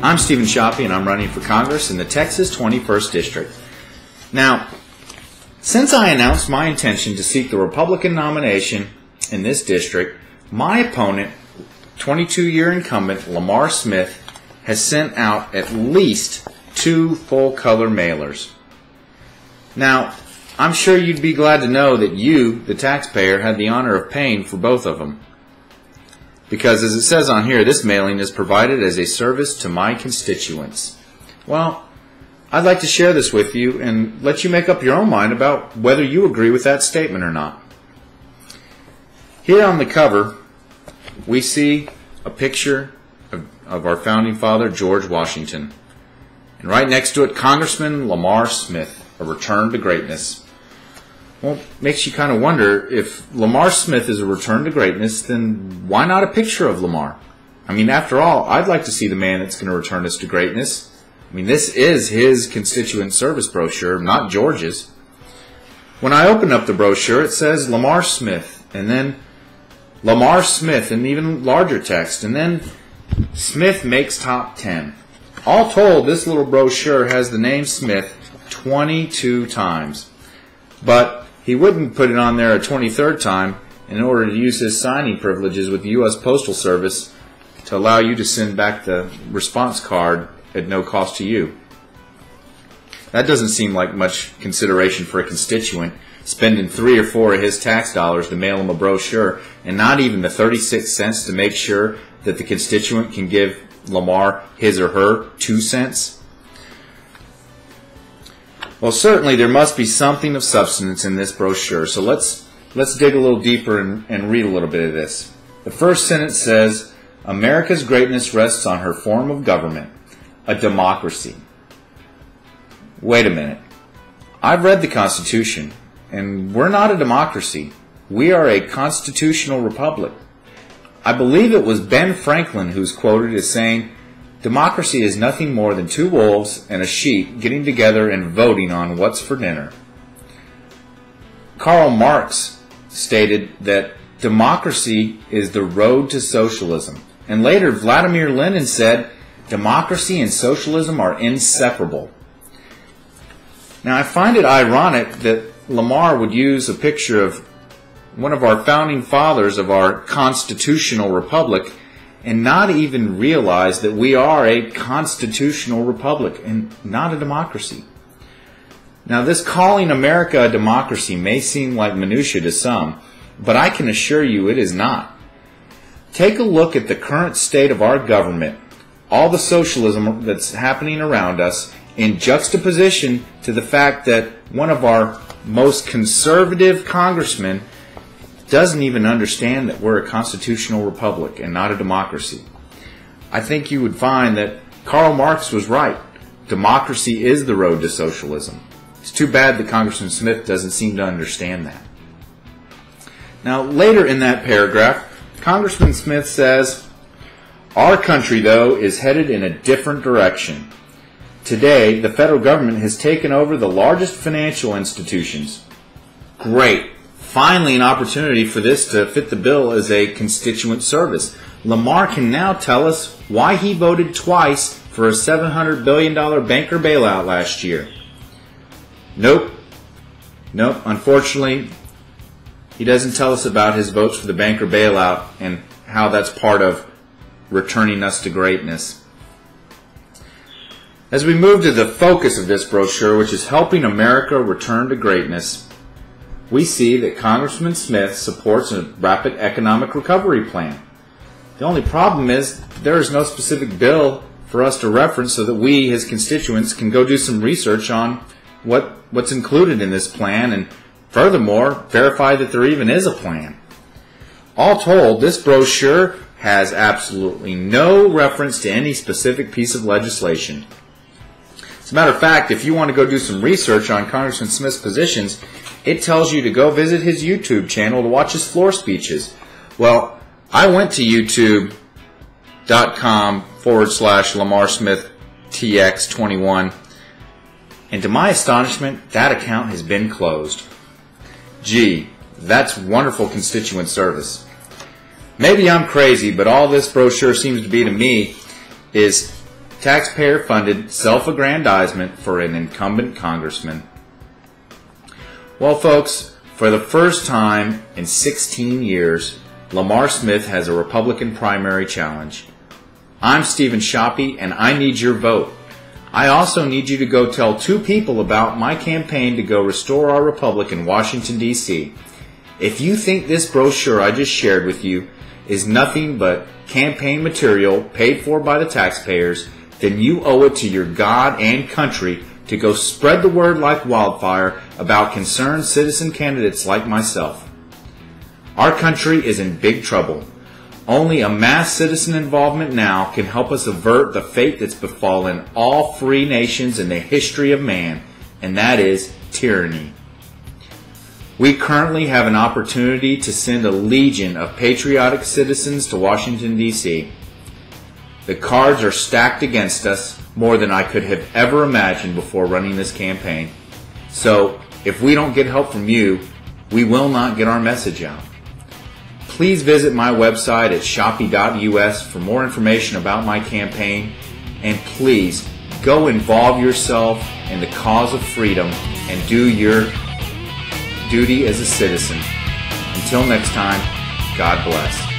I'm Stephen Schoppe, and I'm running for Congress in the Texas 21st District. Now, since I announced my intention to seek the Republican nomination in this district, my opponent, 22-year incumbent Lamar Smith, has sent out at least 2 full-color mailers. Now, I'm sure you'd be glad to know that you, the taxpayer, had the honor of paying for both of them. Because as it says on here, this mailing is provided as a service to my constituents. Well, I'd like to share this with you and let you make up your own mind about whether you agree with that statement or not. Here on the cover, we see a picture of our founding father, George Washington. And right next to it, Congressman Lamar Smith, a return to greatness. Well, it makes you kind of wonder, if Lamar Smith is a return to greatness, then why not a picture of Lamar? I mean, after all, I'd like to see the man that's going to return us to greatness. I mean, this is his constituent service brochure, not George's. When I open up the brochure, it says Lamar Smith, and then Lamar Smith in even larger text, and then Smith makes top 10. All told, this little brochure has the name Smith 22 times. But he wouldn't put it on there a 23rd time in order to use his signing privileges with the U.S. Postal Service to allow you to send back the response card at no cost to you. That doesn't seem like much consideration for a constituent, spending 3 or 4 of his tax dollars to mail him a brochure, and not even the 36 cents to make sure that the constituent can give Lamar his or her 2 cents. Well, certainly there must be something of substance in this brochure, so let's dig a little deeper and read a little bit of this. The first sentence says, America's greatness rests on her form of government, a democracy. Wait a minute. I've read the Constitution, and we're not a democracy. We are a constitutional republic. I believe it was Ben Franklin who's quoted as saying, democracy is nothing more than 2 wolves and a sheep getting together and voting on what's for dinner. Karl Marx stated that democracy is the road to socialism. And later, Vladimir Lenin said, democracy and socialism are inseparable. Now, I find it ironic that Lamar would use a picture of one of our founding fathers of our constitutional republic and not even realize that we are a constitutional republic and not a democracy. Now, this calling America a democracy may seem like minutia to some, but I can assure you it is not. Take a look at the current state of our government, all the socialism that's happening around us, in juxtaposition to the fact that one of our most conservative congressmen doesn't even understand that we're a constitutional republic and not a democracy. I think you would find that Karl Marx was right. Democracy is the road to socialism. It's too bad that Congressman Smith doesn't seem to understand that. Now, later in that paragraph, Congressman Smith says, our country, though, is headed in a different direction. Today, the federal government has taken over the largest financial institutions. Great. Finally, an opportunity for this to fit the bill as a constituent service. Lamar can now tell us why he voted twice for a $700 billion banker bailout last year. Nope. Unfortunately, he doesn't tell us about his votes for the banker bailout and how that's part of returning us to greatness. As we move to the focus of this brochure, which is helping America return to greatness, we see that Congressman Smith supports a rapid economic recovery plan. The only problem is there is no specific bill for us to reference so that we, his constituents, can go do some research on what's included in this plan and furthermore verify that there even is a plan. All told, this brochure has absolutely no reference to any specific piece of legislation. As a matter of fact, if you want to go do some research on Congressman Smith's positions, it tells you to go visit his YouTube channel to watch his floor speeches. Well, I went to youtube.com/Lamar Smith TX21, and to my astonishment, that account has been closed. Gee, that's wonderful constituent service. Maybe I'm crazy, but all this brochure seems to be to me is taxpayer-funded self-aggrandizement for an incumbent congressman. Well, folks, for the first time in 16 years, Lamar Smith has a Republican primary challenge. I'm Stephen Schoppe, and I need your vote. I also need you to go tell 2 people about my campaign to go restore our republic in Washington, D.C. If you think this brochure I just shared with you is nothing but campaign material paid for by the taxpayers, then you owe it to your God and country to go spread the word like wildfire about concerned citizen candidates like myself. Our country is in big trouble. Only a mass citizen involvement now can help us avert the fate that's befallen all free nations in the history of man, and that is tyranny. We currently have an opportunity to send a legion of patriotic citizens to Washington, D.C. The cards are stacked against us more than I could have ever imagined before running this campaign. So, if we don't get help from you, we will not get our message out. Please visit my website at schoppe.us for more information about my campaign, and please go involve yourself in the cause of freedom and do your duty as a citizen. Until next time, God bless.